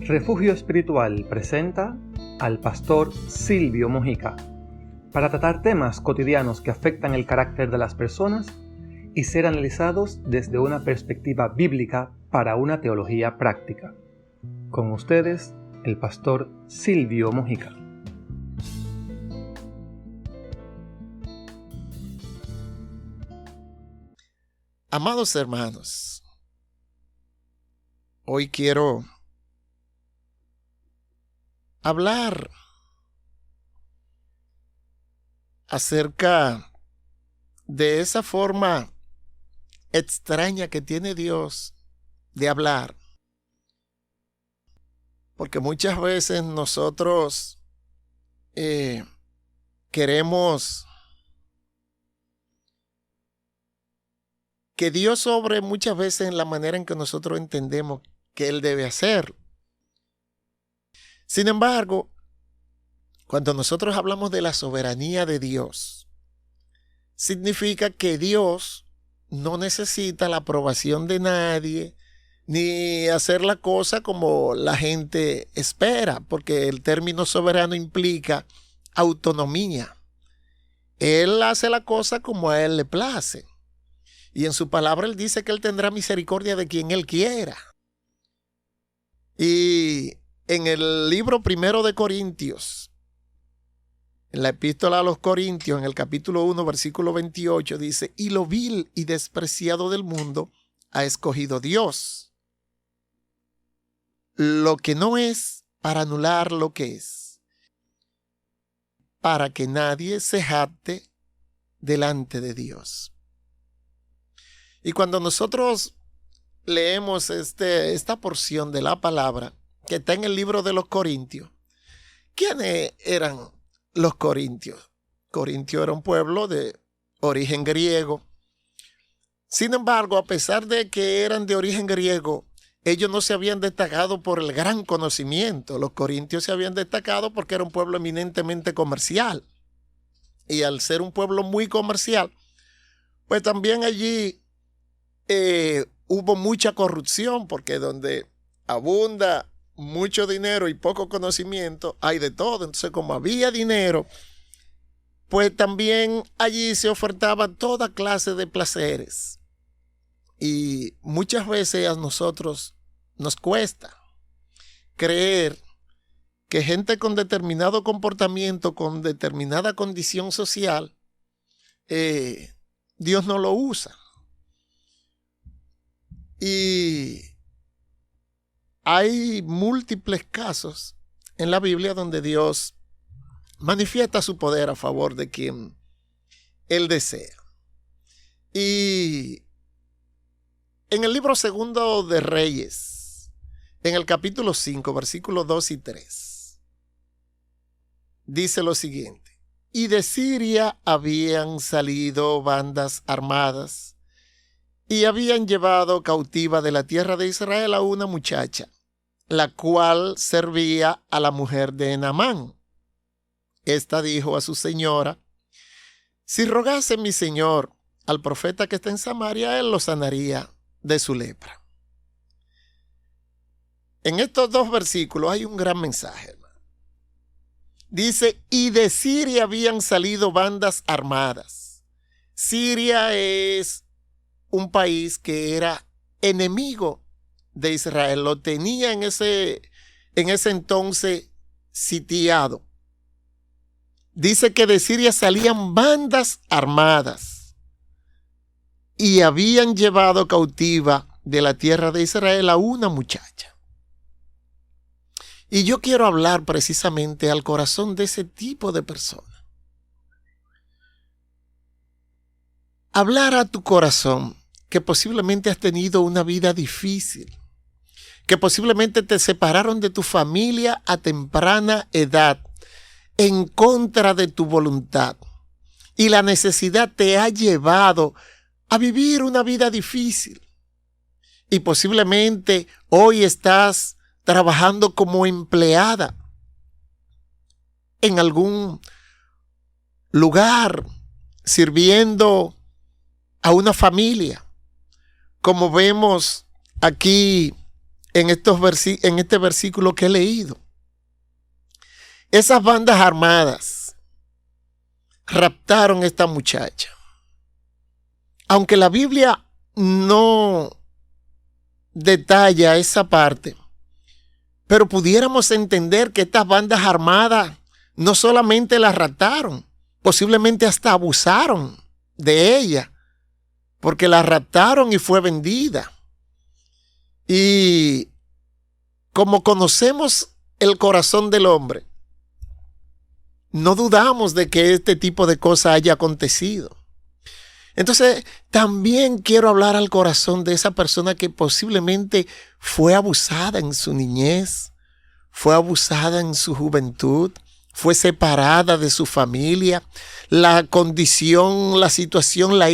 Refugio Espiritual presenta al pastor Silvio Mojica para tratar temas cotidianos que afectan el carácter de las personas y ser analizados desde una perspectiva bíblica para una teología práctica. Con ustedes, el pastor Silvio Mojica. Amados hermanos, hoy quiero hablar acerca de esa forma extraña que tiene Dios de hablar. Porque muchas veces nosotros queremos que Dios obre muchas veces en la manera en que nosotros entendemos que Él debe hacerlo. Sin embargo, cuando nosotros hablamos de la soberanía de Dios, significa que Dios no necesita la aprobación de nadie, ni hacer la cosa como la gente espera, porque el término soberano implica autonomía. Él hace la cosa como a Él le place. Y en su palabra Él dice que Él tendrá misericordia de quien Él quiera. Y en el libro 1 de Corintios, en la epístola a los Corintios, en el capítulo 1, versículo 28, dice: y lo vil y despreciado del mundo ha escogido Dios, lo que no es, para anular lo que es, para que nadie se jacte delante de Dios. Y cuando nosotros leemos esta porción de la palabra que está en el libro de los Corintios, ¿quiénes eran los corintios? Corintio era un pueblo de origen griego. Sin embargo, a pesar de que eran de origen griego, ellos no se habían destacado por el gran conocimiento. Los corintios se habían destacado porque era un pueblo eminentemente comercial. Y al ser un pueblo muy comercial, pues también allí hubo mucha corrupción, porque donde abunda mucho dinero y poco conocimiento, hay de todo. Entonces, como había dinero, pues también allí se ofertaba toda clase de placeres. Y muchas veces a nosotros nos cuesta creer que gente con determinado comportamiento, con determinada condición social, Dios no lo usa. Y hay múltiples casos en la Biblia donde Dios manifiesta su poder a favor de quien Él desea. Y en el libro 2 de Reyes, en el capítulo 5, versículos 2 y 3, dice lo siguiente: y de Siria habían salido bandas armadas y habían llevado cautiva de la tierra de Israel a una muchacha, la cual servía a la mujer de Naamán. Esta dijo a su señora: si rogase mi señor al profeta que está en Samaria, él lo sanaría de su lepra. En estos dos versículos hay un gran mensaje, hermano. Dice: y de Siria habían salido bandas armadas. Siria es un país que era enemigo de Israel, lo tenía en ese entonces sitiado. Dice que de Siria salían bandas armadas y habían llevado cautiva de la tierra de Israel a una muchacha. Y yo quiero hablar precisamente al corazón de ese tipo de personas. Hablar a tu corazón que posiblemente has tenido una vida difícil, que posiblemente te separaron de tu familia a temprana edad, en contra de tu voluntad, y la necesidad te ha llevado a vivir una vida difícil. Y posiblemente hoy estás trabajando como empleada en algún lugar, sirviendo a una familia, como vemos aquí en este versículo que he leído. Esas bandas armadas raptaron a esta muchacha. Aunque la Biblia no detalla esa parte, pero pudiéramos entender que estas bandas armadas no solamente la raptaron, posiblemente hasta abusaron de ella, porque la raptaron y fue vendida. Y como conocemos el corazón del hombre, no dudamos de que este tipo de cosas haya acontecido. Entonces, también quiero hablar al corazón de esa persona que posiblemente fue abusada en su niñez, fue abusada en su juventud, fue separada de su familia. La condición, la situación la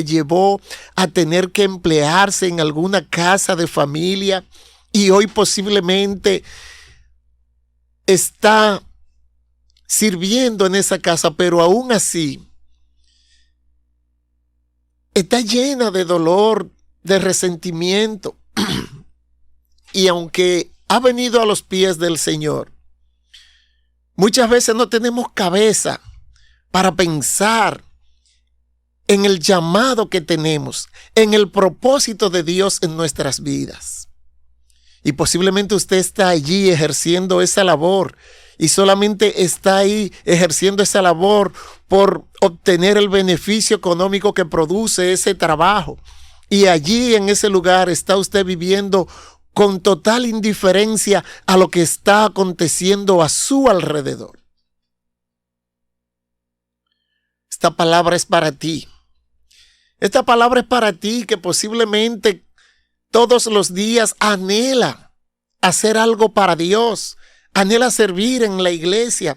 llevó a tener que emplearse en alguna casa de familia y hoy posiblemente está sirviendo en esa casa, pero aún así está llena de dolor, de resentimiento. Y aunque ha venido a los pies del Señor, muchas veces no tenemos cabeza para pensar en el llamado que tenemos, en el propósito de Dios en nuestras vidas. Y posiblemente usted está allí ejerciendo esa labor y solamente está ahí ejerciendo esa labor por obtener el beneficio económico que produce ese trabajo. Y allí en ese lugar está usted viviendo con total indiferencia a lo que está aconteciendo a su alrededor. Esta palabra es para ti. Esta palabra es para ti que posiblemente todos los días anhela hacer algo para Dios, anhela servir en la iglesia,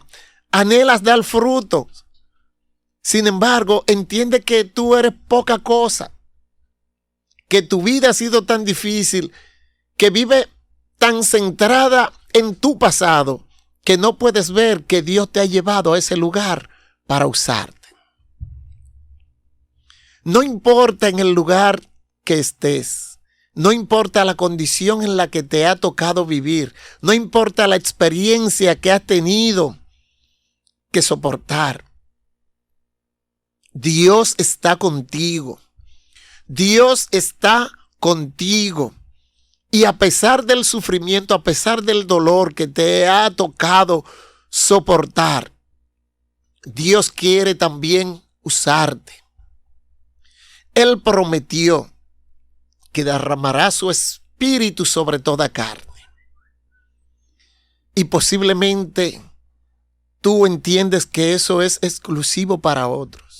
anhelas dar fruto. Sin embargo, entiende que tú eres poca cosa, que tu vida ha sido tan difícil, que vive tan centrada en tu pasado, que no puedes ver que Dios te ha llevado a ese lugar para usarte. No importa en el lugar que estés, no importa la condición en la que te ha tocado vivir, no importa la experiencia que has tenido que soportar. Dios está contigo. Dios está contigo. Y a pesar del sufrimiento, a pesar del dolor que te ha tocado soportar, Dios quiere también usarte. Él prometió que derramará su espíritu sobre toda carne. Y posiblemente tú entiendes que eso es exclusivo para otros.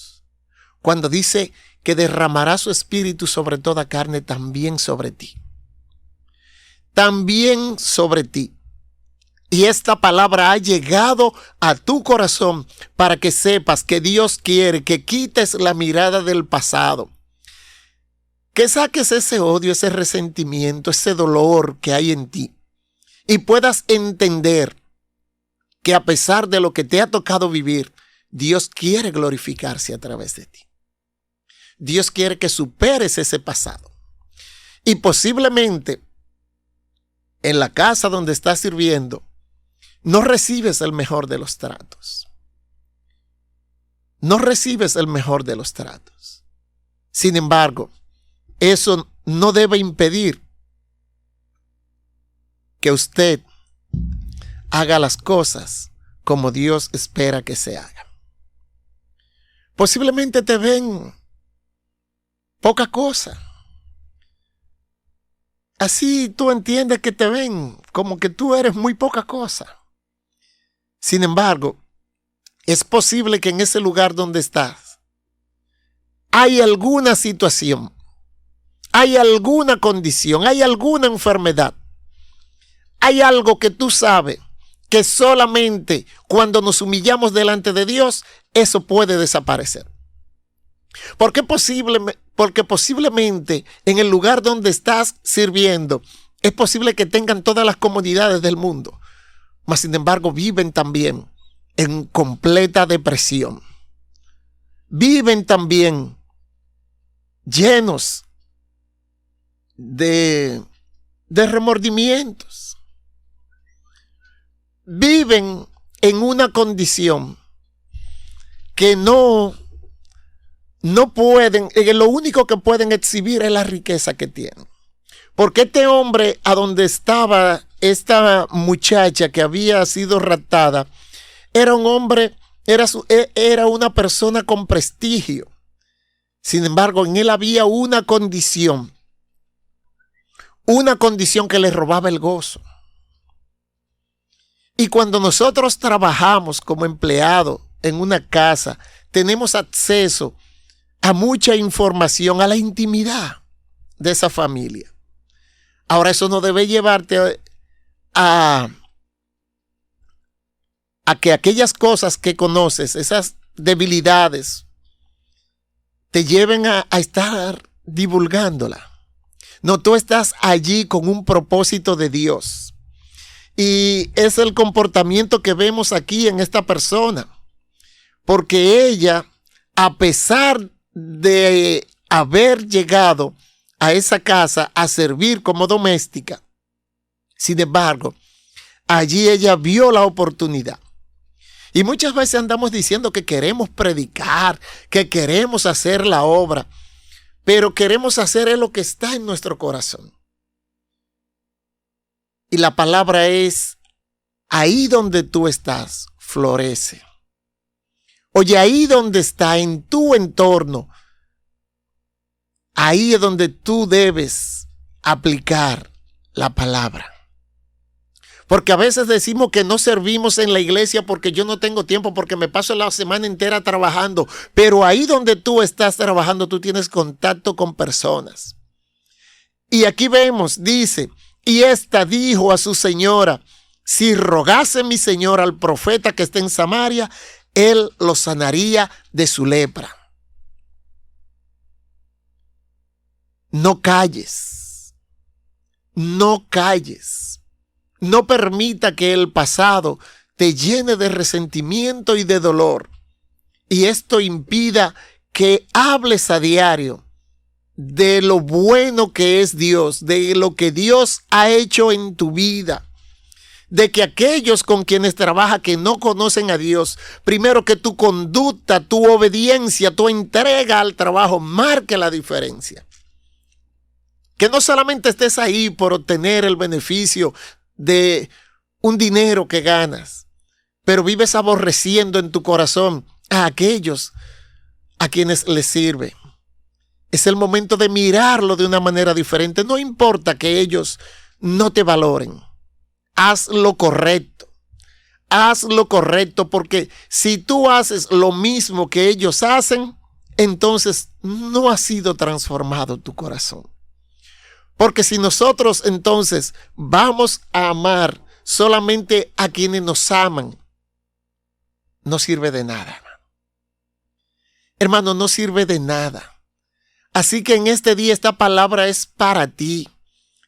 Cuando dice que derramará su espíritu sobre toda carne, también sobre ti. También sobre ti. Y esta palabra ha llegado a tu corazón para que sepas que Dios quiere que quites la mirada del pasado. Que saques ese odio, ese resentimiento, ese dolor que hay en ti. Y puedas entender que a pesar de lo que te ha tocado vivir, Dios quiere glorificarse a través de ti. Dios quiere que superes ese pasado. Y posiblemente en la casa donde estás sirviendo, no recibes el mejor de los tratos. No recibes el mejor de los tratos. Sin embargo, eso no debe impedir que usted haga las cosas como Dios espera que se hagan. Posiblemente te ven poca cosa. Así tú entiendes que te ven como que tú eres muy poca cosa. Sin embargo, es posible que en ese lugar donde estás hay alguna situación, hay alguna condición, hay alguna enfermedad, hay algo que tú sabes que solamente cuando nos humillamos delante de Dios, eso puede desaparecer. Porque posiblemente en el lugar donde estás sirviendo, es posible que tengan todas las comodidades del mundo, mas sin embargo viven también en completa depresión. Viven también llenos de de remordimientos. Viven en una condición que no pueden, lo único que pueden exhibir es la riqueza que tienen. Porque este hombre, a donde estaba esta muchacha que había sido raptada, era un hombre, era una persona con prestigio. Sin embargo, en él había una condición que le robaba el gozo. Y cuando nosotros trabajamos como empleados en una casa, tenemos acceso a mucha información, a la intimidad de esa familia. Ahora, eso no debe llevarte a que aquellas cosas que conoces, esas debilidades, te lleven a estar divulgándola. No, tú estás allí con un propósito de Dios. Y es el comportamiento que vemos aquí en esta persona. Porque ella, a pesar de haber llegado a esa casa a servir como doméstica, sin embargo, allí ella vio la oportunidad. Y muchas veces andamos diciendo que queremos predicar, que queremos hacer la obra, pero queremos hacer lo que está en nuestro corazón. Y la palabra es, ahí donde tú estás, florece. Oye, ahí donde está, en tu entorno, ahí es donde tú debes aplicar la palabra. Porque a veces decimos que no servimos en la iglesia porque yo no tengo tiempo, porque me paso la semana entera trabajando. Pero ahí donde tú estás trabajando, tú tienes contacto con personas. Y aquí vemos, dice, y ésta dijo a su señora, si rogase mi señor al profeta que está en Samaria, él lo sanaría de su lepra. No calles. No calles. No permita que el pasado te llene de resentimiento y de dolor. Y esto impida que hables a diario de lo bueno que es Dios, de lo que Dios ha hecho en tu vida. De que aquellos con quienes trabaja que no conocen a Dios, primero que tu conducta, tu obediencia, tu entrega al trabajo marque la diferencia. Que no solamente estés ahí por obtener el beneficio de un dinero que ganas, pero vives aborreciendo en tu corazón a aquellos a quienes les sirve. Es el momento de mirarlo de una manera diferente. No importa que ellos no te valoren. Haz lo correcto. Haz lo correcto, porque si tú haces lo mismo que ellos hacen, entonces no ha sido transformado tu corazón. Porque si nosotros entonces vamos a amar solamente a quienes nos aman, no sirve de nada, hermano. Hermano, no sirve de nada. Así que en este día esta palabra es para ti.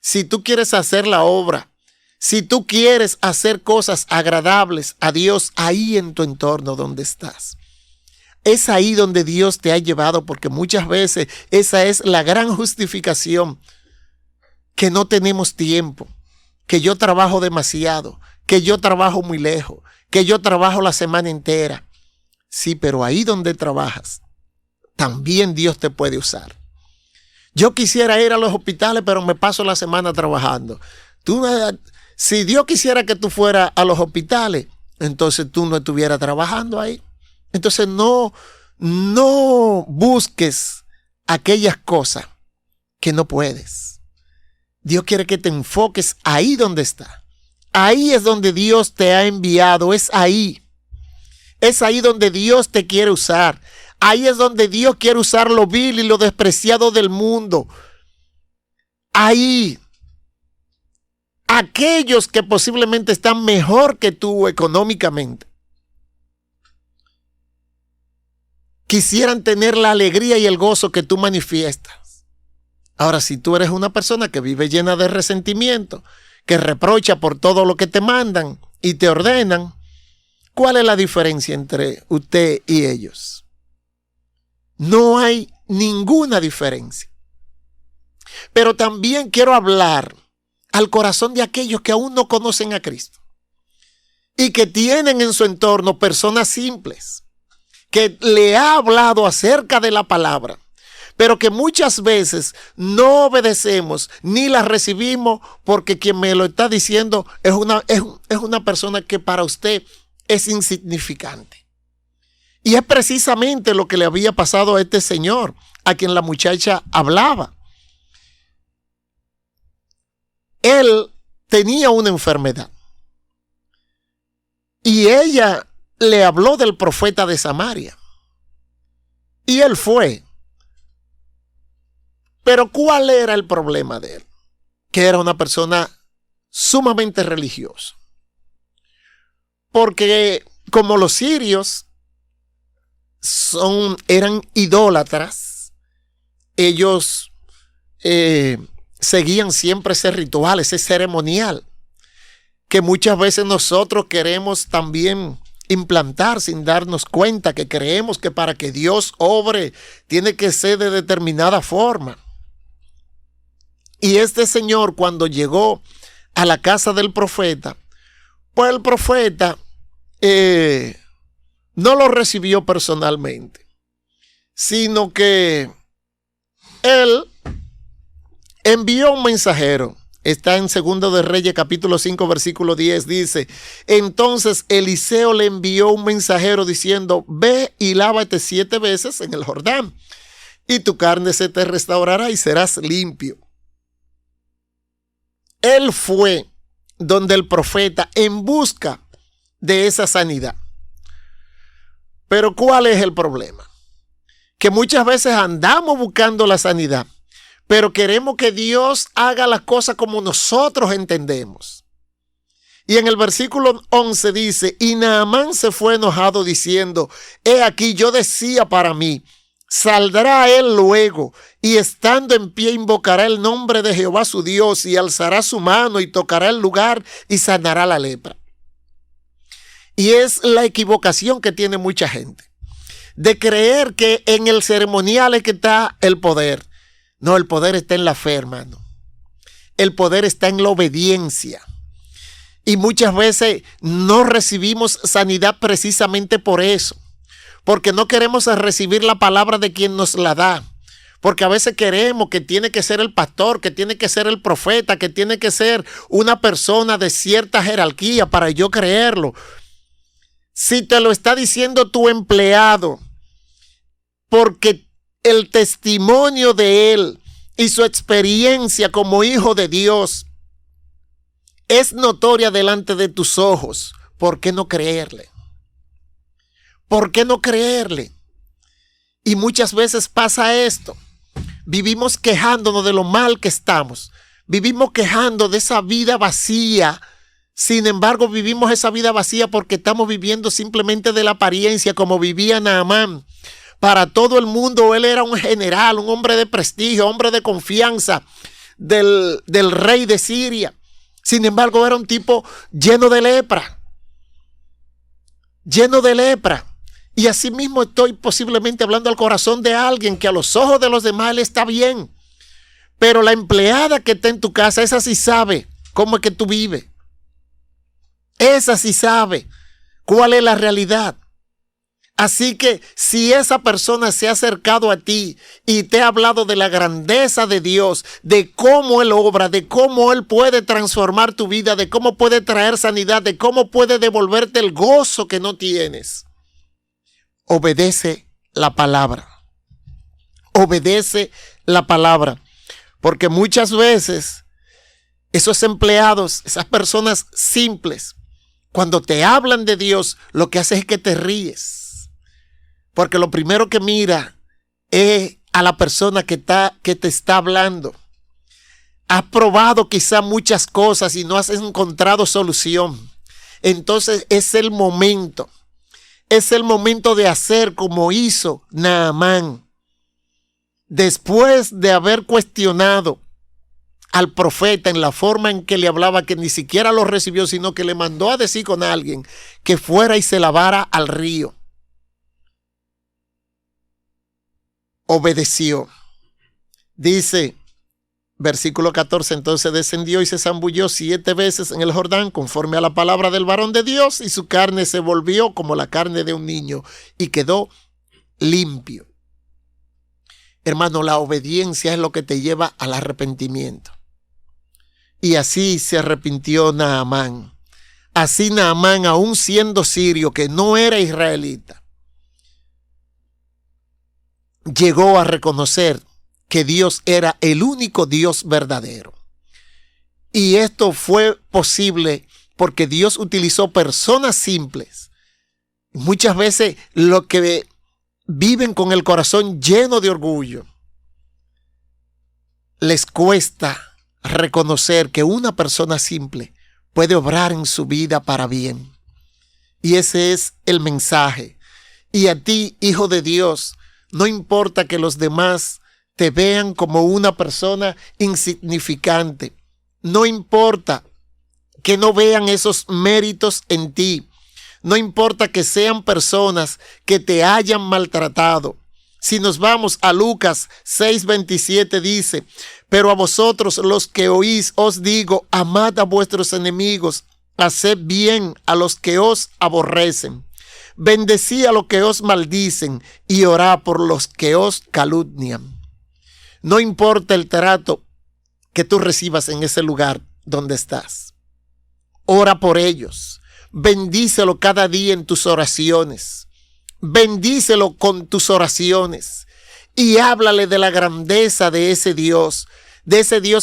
Si tú quieres hacer la obra, si tú quieres hacer cosas agradables a Dios ahí en tu entorno donde estás, es ahí donde Dios te ha llevado, porque muchas veces esa es la gran justificación. Que no tenemos tiempo, que yo trabajo demasiado, que yo trabajo muy lejos, que yo trabajo la semana entera. Sí, pero ahí donde trabajas, también Dios te puede usar. Yo quisiera ir a los hospitales, pero me paso la semana trabajando. Si Dios quisiera que tú fueras a los hospitales, entonces tú no estuvieras trabajando ahí. Entonces no busques aquellas cosas que no puedes. Dios quiere que te enfoques ahí donde está. Ahí es donde Dios te ha enviado. Es ahí. Es ahí donde Dios te quiere usar. Ahí es donde Dios quiere usar lo vil y lo despreciado del mundo. Ahí. Aquellos que posiblemente están mejor que tú económicamente, quisieran tener la alegría y el gozo que tú manifiestas. Ahora, si tú eres una persona que vive llena de resentimiento, que reprocha por todo lo que te mandan y te ordenan, ¿cuál es la diferencia entre usted y ellos? No hay ninguna diferencia. Pero también quiero hablar al corazón de aquellos que aún no conocen a Cristo y que tienen en su entorno personas simples, que le ha hablado acerca de la palabra, pero que muchas veces no obedecemos ni la recibimos porque quien me lo está diciendo es una persona que para usted es insignificante. Y es precisamente lo que le había pasado a este señor, a quien la muchacha hablaba. Él tenía una enfermedad y ella le habló del profeta de Samaria y él fue. Pero ¿cuál era el problema de él? Que era una persona sumamente religiosa. Porque como los sirios eran idólatras, ellos seguían siempre ese ritual, ese ceremonial, que muchas veces nosotros queremos también implantar sin darnos cuenta, que creemos que para que Dios obre tiene que ser de determinada forma. Y este señor, cuando llegó a la casa del profeta, pues el profeta no lo recibió personalmente, sino que él envió un mensajero. Está en 2 de Reyes capítulo 5 versículo 10, dice: entonces Eliseo le envió un mensajero diciendo: ve y lávate 7 veces en el Jordán, y tu carne se te restaurará y serás limpio. Él fue donde el profeta en busca de esa sanidad. Pero ¿cuál es el problema? Que muchas veces andamos buscando la sanidad, pero queremos que Dios haga las cosas como nosotros entendemos. Y en el versículo 11 dice: y Naamán se fue enojado diciendo: he aquí, yo decía para mí, saldrá él luego, y estando en pie invocará el nombre de Jehová su Dios, y alzará su mano y tocará el lugar y sanará la lepra. Y es la equivocación que tiene mucha gente, de creer que en el ceremonial es que está el poder. No, el poder está en la fe, hermano. El poder está en la obediencia. Y muchas veces no recibimos sanidad precisamente por eso, porque no queremos recibir la palabra de quien nos la da. Porque a veces queremos que tiene que ser el pastor, que tiene que ser el profeta, que tiene que ser una persona de cierta jerarquía para yo creerlo. Si te lo está diciendo tu empleado, porque el testimonio de él y su experiencia como hijo de Dios es notoria delante de tus ojos, ¿por qué no creerle? ¿Por qué no creerle? Y muchas veces pasa esto. Vivimos quejándonos de lo mal que estamos. Vivimos quejando de esa vida vacía. Sin embargo, vivimos esa vida vacía porque estamos viviendo simplemente de la apariencia, como vivía Naamán. Para todo el mundo él era un general, un hombre de prestigio, hombre de confianza del rey de Siria. Sin embargo, era un tipo lleno de lepra. Lleno de lepra. Y así mismo estoy posiblemente hablando al corazón de alguien que a los ojos de los demás él está bien. Pero la empleada que está en tu casa, esa sí sabe cómo es que tú vives. Esa sí sabe cuál es la realidad. Así que si esa persona se ha acercado a ti y te ha hablado de la grandeza de Dios, de cómo Él obra, de cómo Él puede transformar tu vida, de cómo puede traer sanidad, de cómo puede devolverte el gozo que no tienes, obedece la palabra. Obedece la palabra. Porque muchas veces esos empleados, esas personas simples, cuando te hablan de Dios, lo que hace es que te ríes. Porque lo primero que mira es a la persona que te está hablando. Has probado quizá muchas cosas y no has encontrado solución. Entonces es el momento de hacer como hizo Naamán. Después de haber cuestionado al profeta en la forma en que le hablaba, que ni siquiera lo recibió, sino que le mandó a decir con alguien que fuera y se lavara al río. Obedeció. Dice Versículo 14, entonces descendió y se zambulló 7 veces en el Jordán, conforme a la palabra del varón de Dios, y su carne se volvió como la carne de un niño, y quedó limpio. Hermano, la obediencia es lo que te lleva al arrepentimiento. Y así se arrepintió Naamán. Así Naamán, aún siendo sirio, que no era israelita, llegó a reconocer que Dios era el único Dios verdadero. Y esto fue posible porque Dios utilizó personas simples. Muchas veces los que viven con el corazón lleno de orgullo, les cuesta reconocer que una persona simple puede obrar en su vida para bien. Y ese es el mensaje. Y a ti, hijo de Dios, no importa que los demás te vean como una persona insignificante. No importa que no vean esos méritos en ti. No importa que sean personas que te hayan maltratado. Si nos vamos a Lucas 6:27 dice, pero a vosotros los que oís os digo, amad a vuestros enemigos, haced bien a los que os aborrecen, bendecí a los que os maldicen y orad por los que os calumnian. No importa el trato que tú recibas en ese lugar donde estás. Ora por ellos. Bendícelo cada día en tus oraciones. Bendícelo con tus oraciones. Y háblale de la grandeza de ese Dios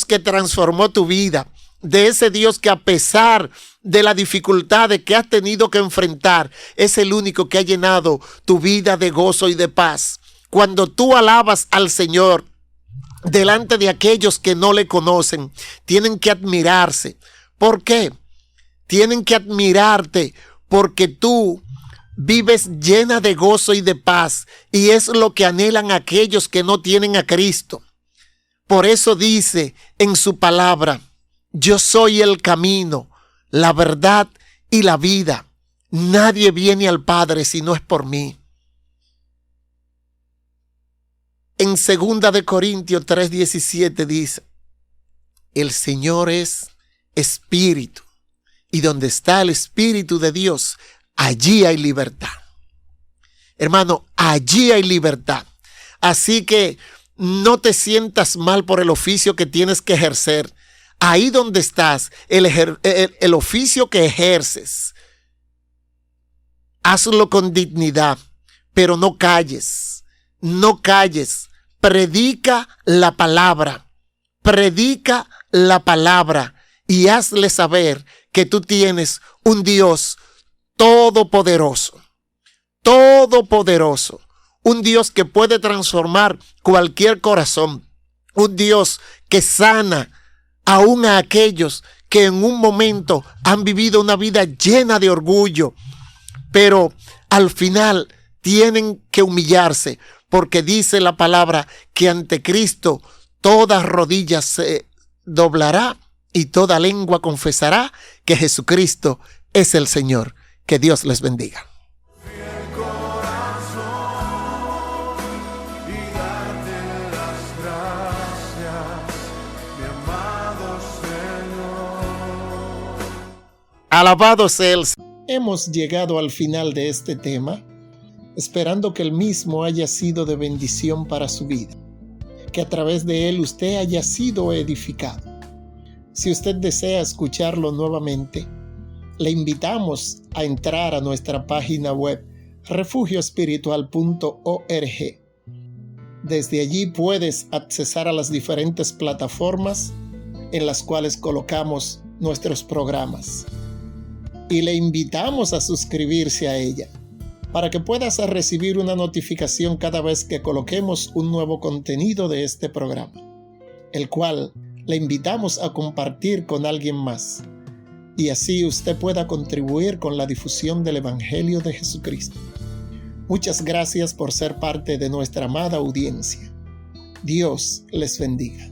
que transformó tu vida, de ese Dios que a pesar de las dificultades que has tenido que enfrentar, es el único que ha llenado tu vida de gozo y de paz. Cuando tú alabas al Señor, delante de aquellos que no le conocen, tienen que admirarse. ¿Por qué? Tienen que admirarte porque tú vives llena de gozo y de paz, y es lo que anhelan aquellos que no tienen a Cristo. Por eso dice en su palabra, yo soy el camino, la verdad y la vida. Nadie viene al Padre si no es por mí. En 2 de Corintios 3:17 dice, el Señor es espíritu, y donde está el Espíritu de Dios, allí hay libertad. Hermano, allí hay libertad. Así que no te sientas mal por el oficio que tienes que ejercer. Ahí donde estás, el oficio que ejerces, hazlo con dignidad, pero no calles. No calles. Predica la palabra y hazle saber que tú tienes un Dios todopoderoso, un Dios que puede transformar cualquier corazón, un Dios que sana aún a aquellos que en un momento han vivido una vida llena de orgullo, pero al final tienen que humillarse, porque dice la palabra que ante Cristo toda rodilla se doblará y toda lengua confesará que Jesucristo es el Señor. Que Dios les bendiga. Alabado sea el Señor. Hemos llegado al final de este tema, esperando que el mismo haya sido de bendición para su vida, que a través de él usted haya sido edificado. Si usted desea escucharlo nuevamente, le invitamos a entrar a nuestra página web refugioespiritual.org. Desde allí puedes accesar a las diferentes plataformas en las cuales colocamos nuestros programas. Y le invitamos a suscribirse a ella para que puedas recibir una notificación cada vez que coloquemos un nuevo contenido de este programa, el cual le invitamos a compartir con alguien más, y así usted pueda contribuir con la difusión del Evangelio de Jesucristo. Muchas gracias por ser parte de nuestra amada audiencia. Dios les bendiga.